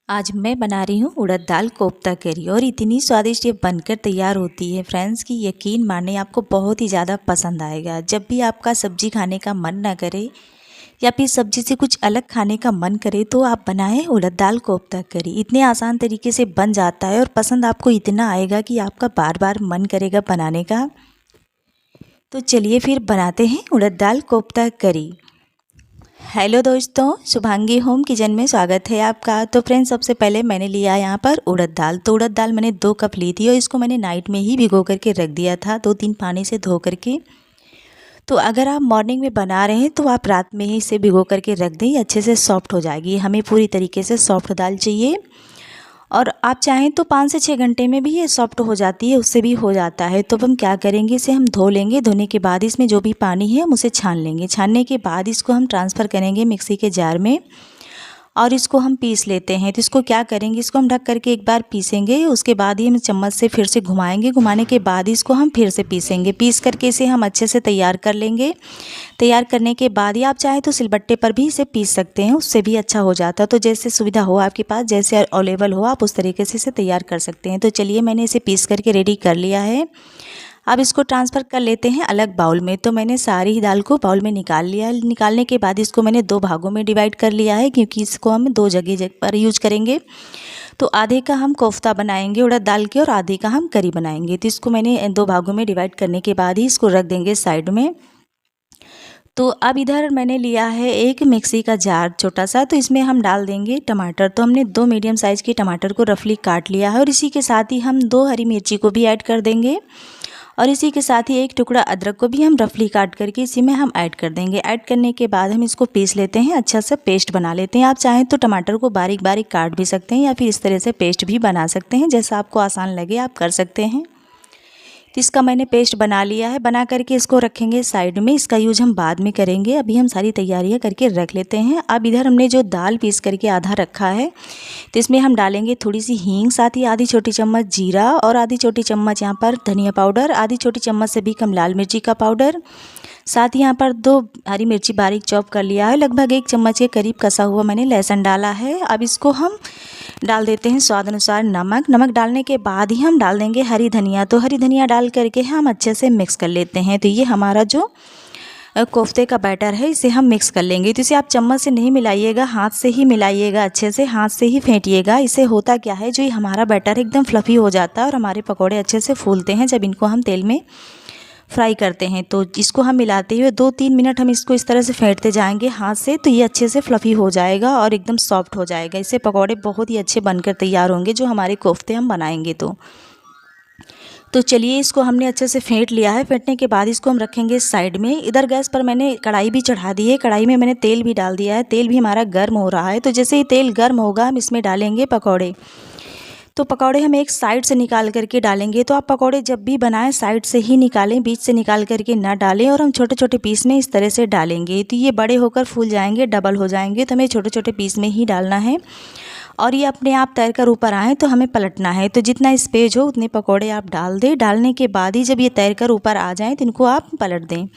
आज मैं बना रही हूँ उड़द दाल कोफ्ता करी और इतनी स्वादिष्ट ये बनकर तैयार होती है फ्रेंड्स कि यकीन माने आपको बहुत ही ज़्यादा पसंद आएगा। जब भी आपका सब्जी खाने का मन ना करे या फिर सब्जी से कुछ अलग खाने का मन करे तो आप बनाएं उड़द दाल कोफ्ता करी। इतने आसान तरीके से बन जाता है और पसंद आपको इतना आएगा कि आपका बार बार मन करेगा बनाने का। तो चलिए फिर बनाते हैं उड़द दाल कोफ्ता करी। हेलो दोस्तों, शुभांगी होम किचन में स्वागत है आपका। तो फ्रेंड्स, सबसे पहले मैंने लिया यहाँ पर उड़द दाल। तो उड़द दाल मैंने 2 कप ली थी और इसको मैंने नाइट में ही भिगो करके रख दिया था 2-3 पानी से धो करके। तो अगर आप मॉर्निंग में बना रहे हैं तो आप रात में ही इसे भिगो करके रख दें, ये अच्छे से सॉफ्ट हो जाएगी। हमें पूरी तरीके से सॉफ्ट दाल चाहिए और आप चाहें तो 5 से 6 घंटे में भी ये सॉफ्ट हो जाती है, उससे भी हो जाता है। तो हम क्या करेंगे, इसे हम धो लेंगे। धोने के बाद इसमें जो भी पानी है हम उसे छान लेंगे। छानने के बाद इसको हम ट्रांसफ़र करेंगे मिक्सी के जार में और इसको हम पीस लेते हैं। तो इसको क्या करेंगे, इसको हम ढक करके एक बार पीसेंगे, उसके बाद ही हम चम्मच से फिर से घुमाएंगे। घुमाने के बाद इसको हम फिर से पीसेंगे। पीस करके इसे हम अच्छे से तैयार कर लेंगे। तैयार करने के बाद ही आप चाहे तो सिलबट्टे पर भी इसे पीस सकते हैं, उससे भी अच्छा हो जाता है। तो जैसे सुविधा हो आपके पास, जैसे अवेलेबल हो, आप उस तरीके से इसे तैयार कर सकते हैं। तो चलिए, मैंने इसे पीस करके रेडी कर लिया है। अब इसको ट्रांसफ़र कर लेते हैं अलग बाउल में। तो मैंने सारी ही दाल को बाउल में निकाल लिया है। निकालने के बाद इसको मैंने 2 भागों में डिवाइड कर लिया है, क्योंकि इसको हम 2 जगह पर यूज करेंगे। तो आधे का हम कोफ्ता बनाएंगे उड़द दाल के और आधे का हम करी बनाएंगे। तो इसको मैंने 2 भागों में डिवाइड करने के बाद ही इसको रख देंगे साइड में। तो अब इधर मैंने लिया है एक मिक्सी का जार छोटा सा, तो इसमें हम डाल देंगे टमाटर। तो हमने 2 मीडियम साइज़ के टमाटर को रफली काट लिया है और इसी के साथ ही हम 2 हरी मिर्ची को भी ऐड कर देंगे और इसी के साथ ही 1 टुकड़ा अदरक को भी हम रफली काट करके इसी में हम ऐड कर देंगे। ऐड करने के बाद हम इसको पीस लेते हैं, अच्छा सा पेस्ट बना लेते हैं। आप चाहें तो टमाटर को बारीक बारीक काट भी सकते हैं या फिर इस तरह से पेस्ट भी बना सकते हैं, जैसा आपको आसान लगे आप कर सकते हैं। तो इसका मैंने पेस्ट बना लिया है। बना करके इसको रखेंगे साइड में, इसका यूज हम बाद में करेंगे। अभी हम सारी तैयारियां करके रख लेते हैं। अब इधर हमने जो दाल पीस करके आधा रखा है, तो इसमें हम डालेंगे थोड़ी सी हींग, साथ ही आधी छोटी चम्मच जीरा और आधी छोटी चम्मच यहाँ पर धनिया पाउडर, आधी छोटी चम्मच से भी कम लाल मिर्ची का पाउडर, साथ ही यहाँ पर 2 हरी मिर्ची बारीक चॉप कर लिया है। लगभग 1 चम्मच के करीब कसा हुआ मैंने लहसुन डाला है। अब इसको हम डाल देते हैं स्वाद अनुसार नमक। नमक डालने के बाद ही हम डाल देंगे हरी धनिया। तो हरी धनिया डाल करके हम अच्छे से मिक्स कर लेते हैं। तो ये हमारा जो कोफ्ते का बैटर है, इसे हम मिक्स कर लेंगे। तो इसे आप चम्मच से नहीं मिलाइएगा, हाथ से ही मिलाइएगा, अच्छे से हाथ से ही फेंटिएगा। इससे होता क्या है, जो ये हमारा बैटर एकदम फ्लफ़ी हो जाता है और हमारे पकौड़े अच्छे से फूलते हैं जब इनको हम तेल में फ्राई करते हैं। तो इसको हम मिलाते हुए 2-3 मिनट हम इसको इस तरह से फेंटते जाएंगे हाथ से, तो ये अच्छे से फ्लफ़ी हो जाएगा और एकदम सॉफ्ट हो जाएगा। इससे पकौड़े बहुत ही अच्छे बनकर तैयार होंगे जो हमारे कोफ्ते हम बनाएंगे। तो चलिए, इसको हमने अच्छे से फेंट लिया है। फेंटने के बाद इसको हम रखेंगे साइड में। इधर गैस पर मैंने कढ़ाई भी चढ़ा दी है। कढ़ाई में मैंने तेल भी डाल दिया है। तेल भी हमारा गर्म हो रहा है। तो जैसे ही तेल गर्म होगा हम इसमें डालेंगे पकौड़े। तो पकौड़े हम एक साइड से निकाल करके डालेंगे। तो आप पकौड़े जब भी बनाएं साइड से ही निकालें, बीच से निकाल करके ना डालें। और हम छोटे छोटे पीस में इस तरह से डालेंगे, तो ये बड़े होकर फूल जाएंगे, डबल हो जाएंगे। तो हमें छोटे छोटे पीस में ही डालना है और ये अपने आप तैर कर ऊपर आएँ तो हमें पलटना है। तो जितना स्पेस हो उतने पकौड़े आप डाल दें। डालने के बाद ही जब ये तैर कर ऊपर आ जाएँ तो इनको आप पलट दें।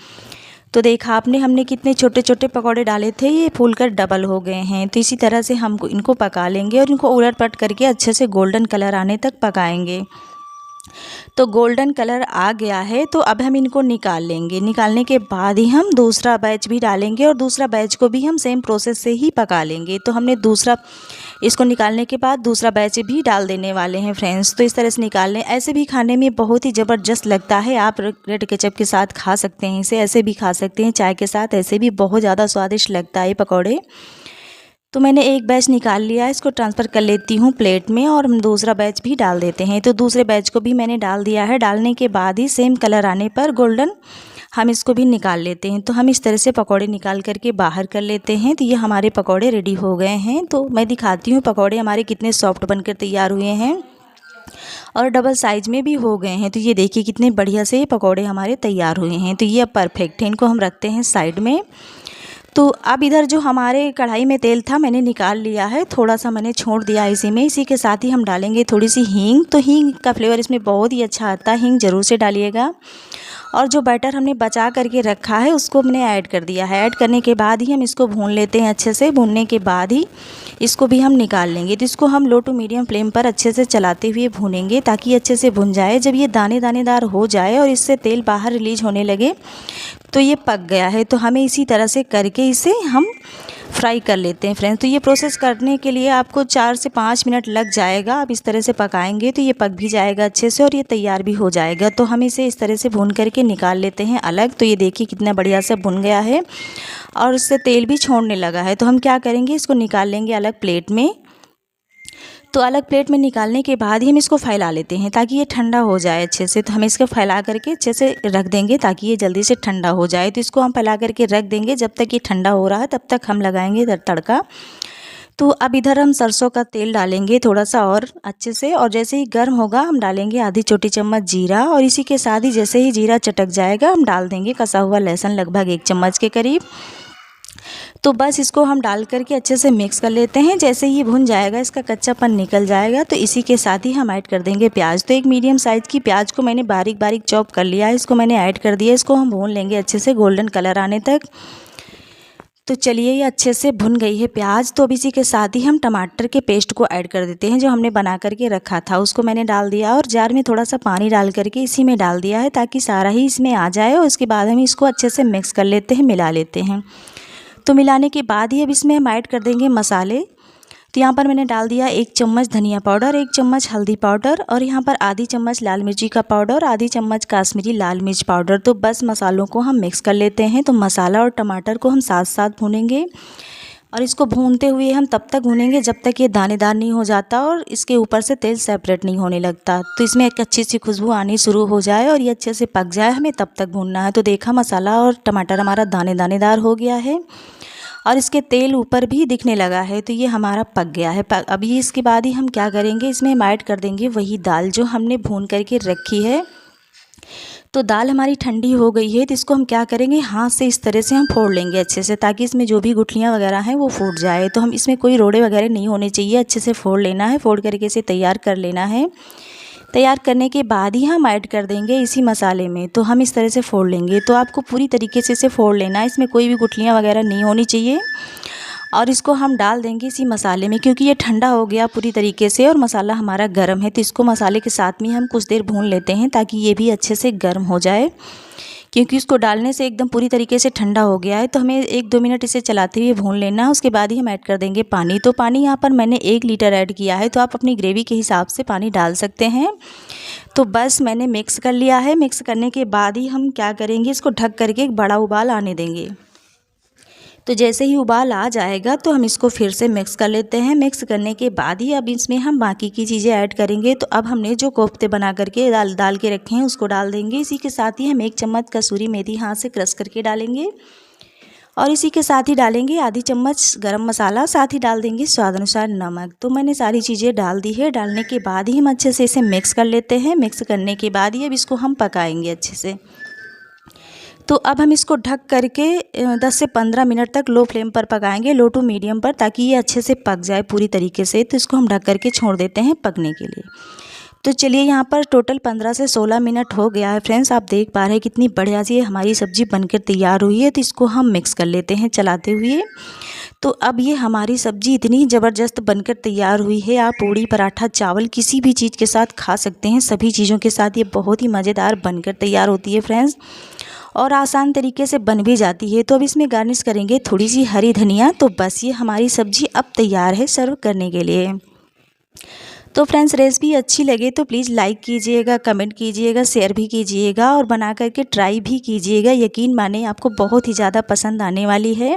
तो देखा आपने, हमने कितने छोटे छोटे पकौड़े डाले थे, ये फूलकर डबल हो गए हैं। तो इसी तरह से हम इनको पका लेंगे और इनको उलट पलट करके अच्छे से गोल्डन कलर आने तक पकाएंगे। तो गोल्डन कलर आ गया है, तो अब हम इनको निकाल लेंगे। निकालने के बाद ही हम दूसरा बैच भी डालेंगे और दूसरा बैच को भी हम सेम प्रोसेस से ही पका लेंगे। तो हमने दूसरा, इसको निकालने के बाद दूसरा बैच भी डाल देने वाले हैं फ्रेंड्स। तो इस तरह से निकाल लें। ऐसे भी खाने में बहुत ही ज़बरदस्त लगता है। आप रेड केचप के साथ खा सकते हैं इसे, ऐसे भी खा सकते हैं चाय के साथ, ऐसे भी बहुत ज़्यादा स्वादिष्ट लगता है पकौड़े। तो मैंने एक बैच निकाल लिया है, इसको ट्रांसफ़र कर लेती हूँ प्लेट में और हम दूसरा बैच भी डाल देते हैं। तो दूसरे बैच को भी मैंने डाल दिया है। डालने के बाद ही सेम कलर आने पर गोल्डन हम इसको भी निकाल लेते हैं। तो हम इस तरह से पकौड़े निकाल करके बाहर कर लेते हैं। तो ये हमारे पकौड़े रेडी हो गए हैं। तो मैं दिखाती हूँ पकौड़े हमारे कितने सॉफ्ट बनकर तैयार हुए हैं और डबल साइज़ में भी हो गए हैं। तो ये देखिए कितने बढ़िया से ये पकौड़े हमारे तैयार हुए हैं। तो ये अब परफेक्ट है। इनको हम रखते हैं साइड में। तो अब इधर जो हमारे कढ़ाई में तेल था मैंने निकाल लिया है, थोड़ा सा मैंने छोड़ दिया इसी में। इसी के साथ ही हम डालेंगे थोड़ी सी हींग। तो हींग का फ्लेवर इसमें बहुत ही अच्छा आता है, हींग ज़रूर से डालिएगा। और जो बैटर हमने बचा करके रखा है उसको हमने ऐड कर दिया है। ऐड करने के बाद ही हम इसको भून लेते हैं अच्छे से। भूनने के बाद ही इसको भी हम निकाल लेंगे। तो इसको हम लो टू मीडियम फ्लेम पर अच्छे से चलाते हुए भूनेंगे ताकि अच्छे से भुन जाए। जब ये दानेदार हो जाए और इससे तेल बाहर रिलीज होने लगे तो ये पक गया है। तो हमें इसी तरह से करके इसे हम फ्राई कर लेते हैं फ्रेंड्स। तो ये प्रोसेस करने के लिए आपको 4 से 5 मिनट लग जाएगा। आप इस तरह से पकाएंगे तो ये पक भी जाएगा अच्छे से और ये तैयार भी हो जाएगा। तो हम इसे इस तरह से भून करके निकाल लेते हैं अलग। तो ये देखिए कितना बढ़िया से भुन गया है और इससे तेल भी छोड़ने लगा है। तो हम क्या करेंगे, इसको निकाल लेंगे अलग प्लेट में। तो अलग प्लेट में निकालने के बाद ही हम इसको फैला लेते हैं ताकि ये ठंडा हो जाए अच्छे से। तो हम इसको फैला करके अच्छे से रख देंगे ताकि ये जल्दी से ठंडा हो जाए। तो इसको हम फैला करके रख देंगे। जब तक ये ठंडा हो रहा है तब तक हम लगाएंगे इधर तड़का। तो अब इधर हम सरसों का तेल डालेंगे थोड़ा सा और अच्छे से, और जैसे ही गर्म होगा हम डालेंगे आधी छोटी चम्मच जीरा, और इसी के साथ ही जैसे ही जीरा चटक जाएगा हम डाल देंगे कसा हुआ लहसुन लगभग 1 चम्मच के करीब। तो बस इसको हम डाल करके अच्छे से मिक्स कर लेते हैं। जैसे ही भुन जाएगा इसका कच्चापन निकल जाएगा तो इसी के साथ ही हम ऐड कर देंगे प्याज। तो एक मीडियम साइज़ की प्याज को मैंने बारीक बारीक चॉप कर लिया है, इसको मैंने ऐड कर दिया। इसको हम भून लेंगे अच्छे से गोल्डन कलर आने तक। तो चलिए ये अच्छे से भुन गई है प्याज। तो अब इसी के साथ ही हम टमाटर के पेस्ट को ऐड कर देते हैं जो हमने बना करके रखा था, उसको मैंने डाल दिया और जार में थोड़ा सा पानी डाल करके इसी में डाल दिया है ताकि सारा ही इसमें आ जाए। और उसके बाद हम इसको अच्छे से मिक्स कर लेते हैं, मिला लेते हैं। तो मिलाने के बाद ही अब इसमें हम ऐड कर देंगे मसाले। तो यहाँ पर मैंने डाल दिया 1 चम्मच धनिया पाउडर, 1 चम्मच हल्दी पाउडर, और यहाँ पर आधी चम्मच लाल मिर्ची का पाउडर, आधी चम्मच काश्मीरी लाल मिर्च पाउडर। तो बस मसालों को हम मिक्स कर लेते हैं। तो मसाला और टमाटर को हम साथ साथ भूनेंगे और इसको भूनते हुए हम तब तक भूनेंगे जब तक ये दानेदार नहीं हो जाता और इसके ऊपर से तेल सेपरेट नहीं होने लगता। तो इसमें एक अच्छी सी खुशबू आनी शुरू हो जाए और ये अच्छे से पक जाए, हमें तब तक भूनना है। तो देखा मसाला और टमाटर हमारा दानेदार हो गया है और इसके तेल ऊपर भी दिखने लगा है। तो ये हमारा पक गया है। अभी इसके बाद ही हम क्या करेंगे, इसमें हम ऐड कर देंगे वही दाल जो हमने भून करके रखी है। तो दाल हमारी ठंडी हो गई है। तो इसको हम क्या करेंगे, हाथ से इस तरह से हम फोड़ लेंगे अच्छे से ताकि इसमें जो भी गुठलियाँ वगैरह हैं वो फूट जाए। तो हम इसमें कोई रोड़े वगैरह नहीं होने चाहिए, अच्छे से फोड़ लेना है। फोड़ करके इसे तैयार कर लेना है। तैयार करने के बाद ही हम ऐड कर देंगे इसी मसाले में। तो हम इस तरह से फोड़ लेंगे। तो आपको पूरी तरीके से इसे फोड़ लेना है, इसमें कोई भी गुठलियाँ वगैरह नहीं होनी चाहिए। और इसको हम डाल देंगे इसी मसाले में क्योंकि ये ठंडा हो गया पूरी तरीके से और मसाला हमारा गर्म है। तो इसको मसाले के साथ में हम कुछ देर भून लेते हैं ताकि ये भी अच्छे से गर्म हो जाए, क्योंकि इसको डालने से एकदम पूरी तरीके से ठंडा हो गया है। तो हमें 1-2 मिनट इसे चलाते हुए भून लेना है। उसके बाद ही हम ऐड कर देंगे पानी। तो पानी यहाँ पर मैंने 1 लीटर ऐड किया है। तो आप अपनी ग्रेवी के हिसाब से पानी डाल सकते हैं। तो बस मैंने मिक्स कर लिया है। मिक्स करने के बाद ही हम क्या करेंगे, इसको ढक करके एक बड़ा उबाल आने देंगे। तो जैसे ही उबाल आ जाएगा तो हम इसको फिर से मिक्स कर लेते हैं। मिक्स करने के बाद ही अब इसमें हम बाकी की चीज़ें ऐड करेंगे। तो अब हमने जो कोफ्ते बना करके डाल के रखे हैं उसको डाल देंगे। इसी के साथ ही हम 1 चम्मच कसूरी मेथी हाथ से क्रश करके डालेंगे और इसी के साथ ही डालेंगे आधी चम्मच गरम मसाला, साथ ही डाल देंगे स्वाद अनुसार नमक। तो मैंने सारी चीज़ें डाल दी है। डालने के बाद ही हम अच्छे से इसे मिक्स कर लेते हैं। मिक्स करने के बाद ही अब इसको हम पकाएंगे अच्छे से। तो अब हम इसको ढक करके 10 से 15 मिनट तक लो फ्लेम पर पकाएंगे, लो टू मीडियम पर, ताकि ये अच्छे से पक जाए पूरी तरीके से। तो इसको हम ढक करके छोड़ देते हैं पकने के लिए। तो चलिए यहाँ पर टोटल 15 से 16 मिनट हो गया है फ्रेंड्स। आप देख पा रहे हैं कितनी बढ़िया सी हमारी सब्ज़ी बनकर तैयार हुई है। तो इसको हम मिक्स कर लेते हैं चलाते हुए। तो अब ये हमारी सब्ज़ी इतनी ज़बरदस्त बनकर तैयार हुई है, आप पूड़ी पराठा चावल किसी भी चीज़ के साथ खा सकते हैं। सभी चीज़ों के साथ ये बहुत ही मज़ेदार बनकर तैयार होती है फ्रेंड्स, और आसान तरीके से बन भी जाती है। तो अब इसमें गार्निश करेंगे थोड़ी सी हरी धनिया। तो बस ये हमारी सब्ज़ी अब तैयार है सर्व करने के लिए। तो फ्रेंड्स रेसिपी अच्छी लगे तो प्लीज़ लाइक कीजिएगा, कमेंट कीजिएगा, शेयर भी कीजिएगा और बना करके ट्राई भी कीजिएगा। यकीन माने आपको बहुत ही ज़्यादा पसंद आने वाली है।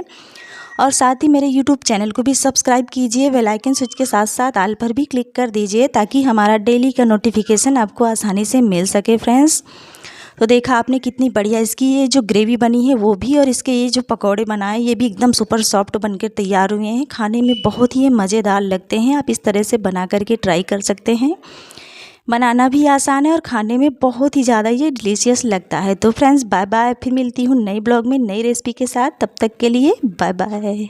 और साथ ही मेरे YouTube चैनल को भी सब्सक्राइब कीजिए, बेल आइकन स्विच के साथ साथ ऑल पर भी क्लिक कर दीजिए ताकि हमारा डेली का नोटिफिकेशन आपको आसानी से मिल सके फ्रेंड्स। तो देखा आपने कितनी बढ़िया इसकी ये जो ग्रेवी बनी है वो भी, और इसके ये जो पकौड़े बनाए ये भी एकदम सुपर सॉफ्ट बनकर तैयार हुए हैं। खाने में बहुत ही मज़ेदार लगते हैं। आप इस तरह से बना करके ट्राई कर सकते हैं। बनाना भी आसान है और खाने में बहुत ही ज़्यादा ये डिलीशियस लगता है। तो फ्रेंड्स बाय बाय, फिर मिलती हूँ नई ब्लॉग में नई रेसिपी के साथ। तब तक के लिए बाय बाय।